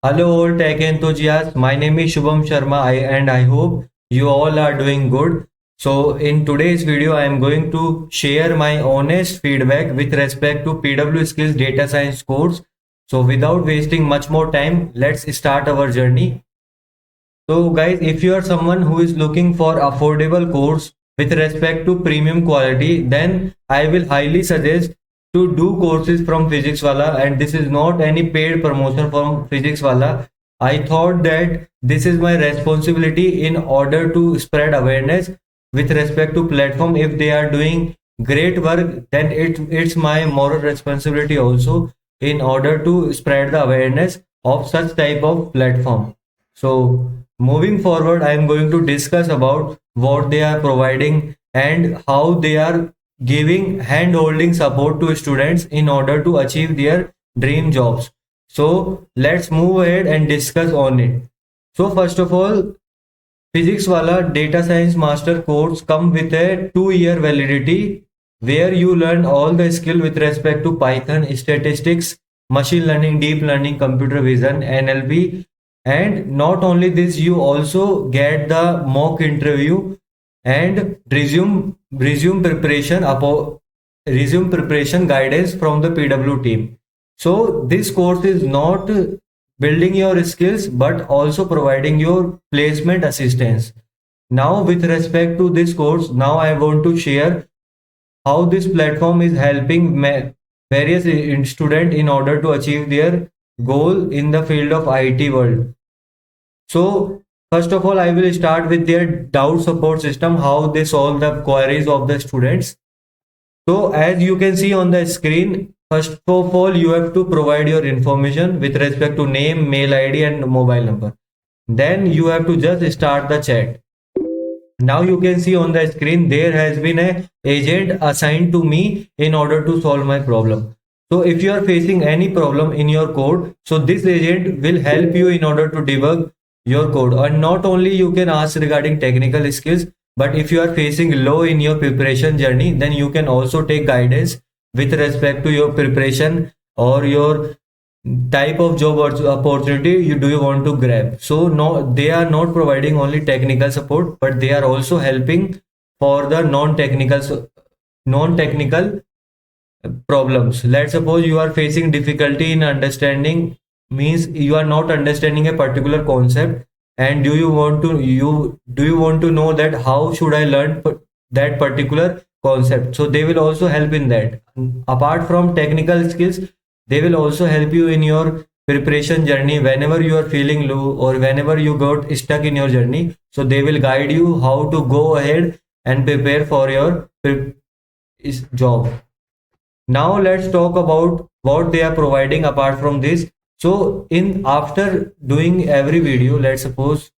Hello, all tech enthusiasts. My name is Shubham Sharma, and I hope you all are doing good. So, in today's video, I am going to share my honest feedback with respect to PW Skills Data Science course. So, without wasting much more time, let's start our journey. So, guys, if you are someone who is looking for affordable course with respect to premium quality, then I will highly suggest to do courses from Physics Wala, and this is not any paid promotion from Physics Wala. I thought that this is my responsibility in order to spread awareness with respect to platform. If they are doing great work, then it's my moral responsibility also in order to spread the awareness of such type of platform. So moving forward, I am going to discuss about what they are providing and how they are giving hand-holding support to students in order to achieve their dream jobs. So let's move ahead and discuss on it. So first of all, Physics Wala Data Science Master course come with a 2-year validity where you learn all the skill with respect to Python, statistics, machine learning, deep learning, computer vision, NLP, and not only this, you also get the mock interview and resume preparation guidance from the PW team. So this course is not building your skills but also providing your placement assistance. Now with respect to this course, now I want to share how this platform is helping various students in order to achieve their goal in the field of IT world. So first of all, I will start with their doubt support system, how they solve the queries of the students. So as you can see on the screen, first of all, you have to provide your information with respect to name, mail ID and mobile number. Then you have to just start the chat. Now you can see on the screen, there has been a agent assigned to me in order to solve my problem. So if you are facing any problem in your code, so this agent will help you in order to debug your code. And not only you can ask regarding technical skills, but if you are facing low in your preparation journey, then you can also take guidance with respect to your preparation or your type of job opportunity you want to grab. So no, they are not providing only technical support, but they are also helping for the non-technical problems. Let's suppose you are facing difficulty in understanding, means you are not understanding a particular concept, and do you want to know that how should I learn that particular concept. So they will also help in that. Apart from technical skills, they will also help you in your preparation journey whenever you are feeling low or whenever you got stuck in your journey. So they will guide you how to go ahead and prepare for your job. Now let's talk about what they are providing apart from this. So in after doing every video, let's suppose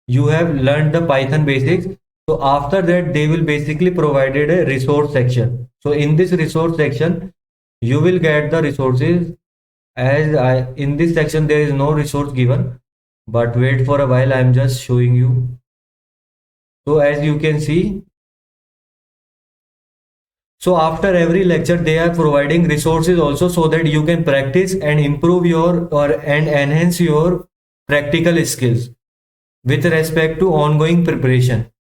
you have learned the Python basics. So after that, they will basically provided a resource section. So in this resource section, you will get the resources. In this section, there is no resource given, but wait for a while. I am just showing you. So as you can see, so after every lecture, they are providing resources also so that you can practice and improve your and enhance your practical skills with respect to ongoing preparation.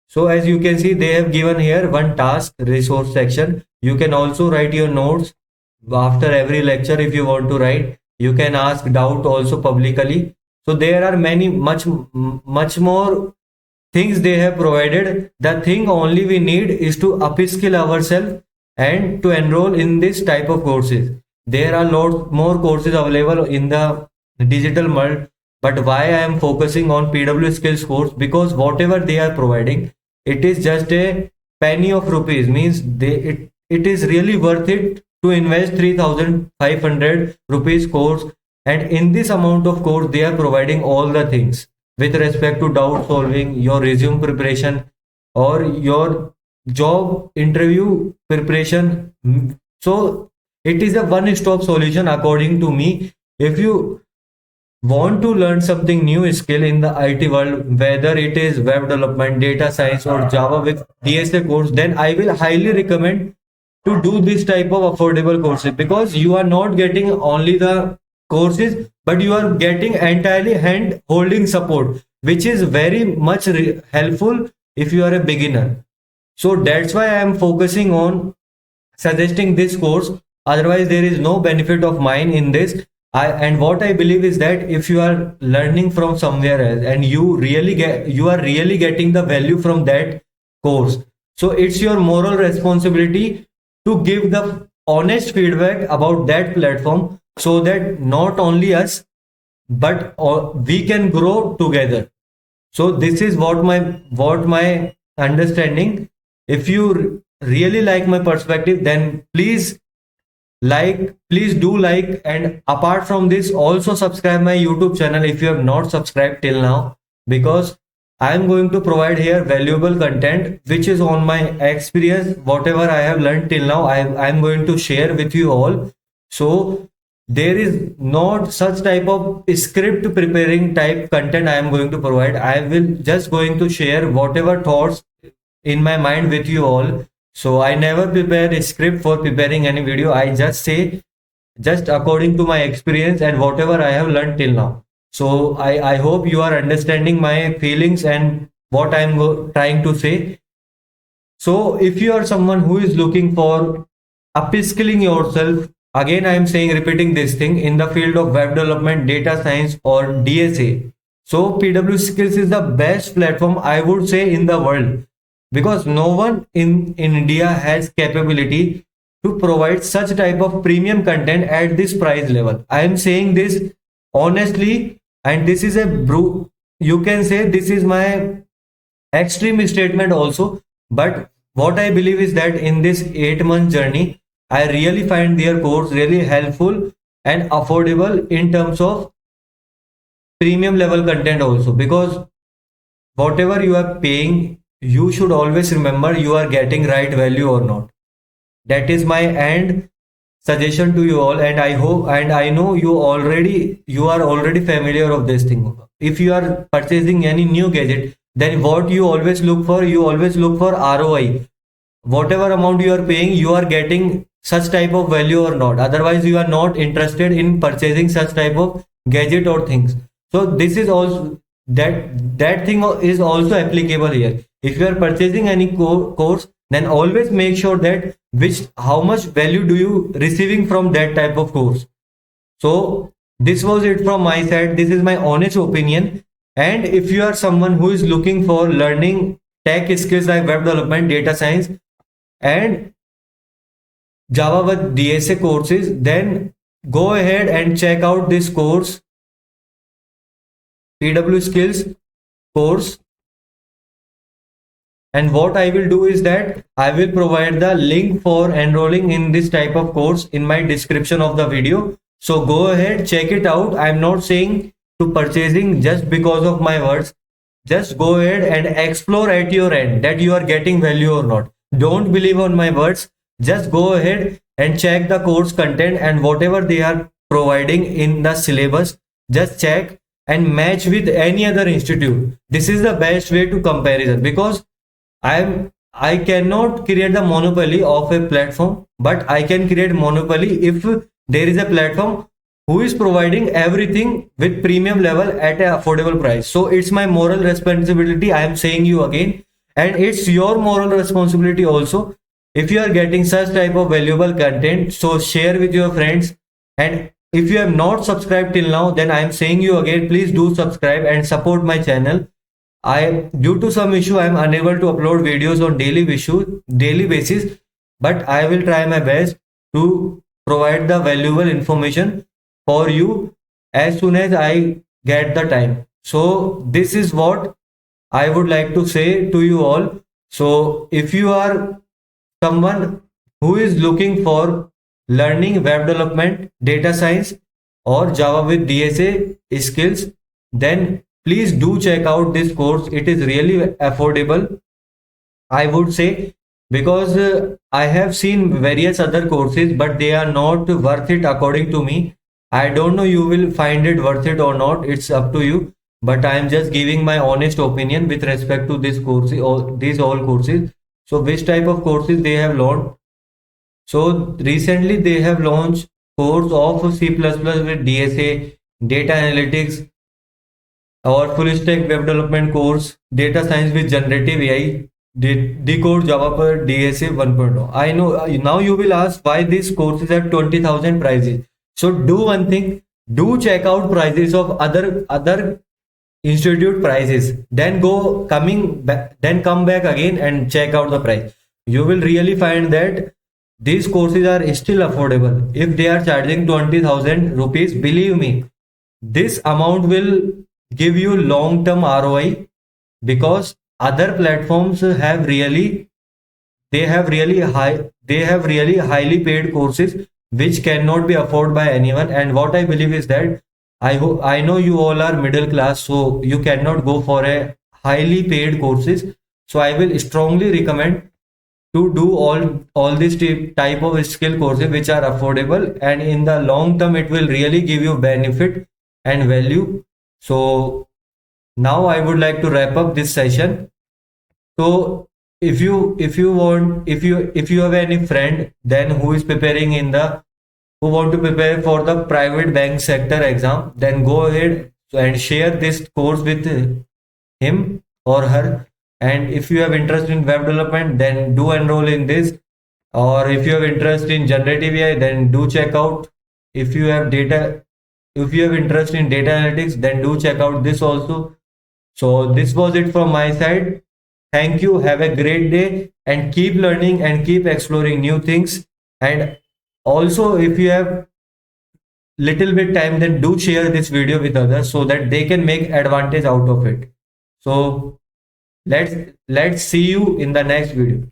So as you can see, they have given here one task resource section. You can also write your notes after every lecture if you want to write. You can ask doubt also publicly. So there are much more things they have provided. The thing only we need is to upskill ourselves and to enroll in this type of courses. There are lot more courses available in the digital world, but why I am focusing on PW skills course, because whatever they are providing, it is just a penny of rupees, means it is really worth it to invest 3,500 rupees course, and in this amount of course they are providing all the things with respect to doubt solving, your resume preparation, or your job interview preparation. So it is a one-stop solution according to me. If you want to learn something new skill in the IT world, whether it is web development, data science or Java with DSA course, then I will highly recommend to do this type of affordable courses, because you are not getting only the courses, but you are getting entirely hand holding support, which is very much helpful if you are a beginner. So that's why I am focusing on suggesting this course. Otherwise there is no benefit of mine in this. And what I believe is that if you are learning from somewhere else and you are really getting the value from that course, so it's your moral responsibility to give the honest feedback about that platform, so that not only us, but we can grow together. So this is what my understanding. If you really like my perspective, then please do like, and apart from this also subscribe my YouTube channel if you have not subscribed till now, because I am going to provide here valuable content which is on my experience. Whatever I have learned till now, I am going to share with you all. So there is not such type of script preparing type content I am going to provide. I will just going to share whatever thoughts in my mind with you all. So I never prepare a script for preparing any video. I just say just according to my experience and whatever I have learned till now. So I hope you are understanding my feelings and what I am trying to say. So if you are someone who is looking for upskilling yourself, again I am saying, repeating this thing, in the field of web development, data science or DSA. So PW Skills is the best platform I would say in the world, because no one in India has capability to provide such type of premium content at this price level. I am saying this honestly, and this is you can say this is my extreme statement also. But what I believe is that in this 8 month journey, I really find their course really helpful and affordable in terms of premium level content also, because whatever you are paying, you should always remember you are getting right value or not. That is my end suggestion to you all, and I hope and I know you are already familiar of this thing. If you are purchasing any new gadget, then what you always look for, ROI. Whatever amount you are paying, you are getting such type of value or not. Otherwise you are not interested in purchasing such type of gadget or things. So this is also that thing is also applicable here. If you are purchasing any course, then always make sure that how much value do you receiving from that type of course. So this was it from my side. This is my honest opinion. And if you are someone who is looking for learning tech skills like web development, data science and Java with DSA courses, then go ahead and check out this course, PW Skills course. And what I will do is that I will provide the link for enrolling in this type of course in my description of the video. So go ahead, check it out. I am not saying to purchasing just because of my words. Just go ahead and explore at your end that you are getting value or not. Don't believe on my words. Just go ahead and check the course content and whatever they are providing in the syllabus. Just check and match with any other institute. This is the best way to comparison, because I cannot create the monopoly of a platform, but I can create monopoly if there is a platform who is providing everything with premium level at an affordable price. So it's my moral responsibility, I am saying you again, and it's your moral responsibility also. If you are getting such type of valuable content, so share with your friends. And if you have not subscribed till now, then I am saying you again, please do subscribe and support my channel. Due to some issue, I am unable to upload videos on daily basis, but I will try my best to provide the valuable information for you as soon as I get the time. So this is what I would like to say to you all. So if you are someone who is looking for learning web development, data science or Java with DSA skills, then please do check out this course. It is really affordable, I would say, because I have seen various other courses, but they are not worth it according to me. I don't know you will find it worth it or not. It's up to you. But I am just giving my honest opinion with respect to this course or these all courses. So which type of courses they have So recently they have launched course of C++ with DSA, data analytics, or full stack web development course, data science with generative AI, decode Java per DSA 1.0. I know now you will ask why these courses have 20,000 prices. So do one thing, do check out prices of other institute prices, then go coming back, then come back again and check out the price. You will really find that these courses are still affordable. If they are charging 20,000 rupees, believe me, this amount will give you long term ROI, because other platforms have really highly paid courses which cannot be afforded by anyone. And what I believe is that I know you all are middle class, so you cannot go for a highly paid courses. So I will strongly recommend to do all these type of skill courses which are affordable, and in the long term it will really give you benefit and value. So now I would like to wrap up this session. So if you have any friend then who is preparing in the who want to prepare for the private bank sector exam, then go ahead and share this course with him or her. And if you have interest in web development, then do enroll in this. Or if you have interest in generative AI, then do check out. If you have data, if you have interest in data analytics, then do check out this also. So this was it from my side. Thank you. Have a great day and keep learning and keep exploring new things. And also, if you have little bit time, then do share this video with others so that they can make advantage out of it. So let's see you in the next video.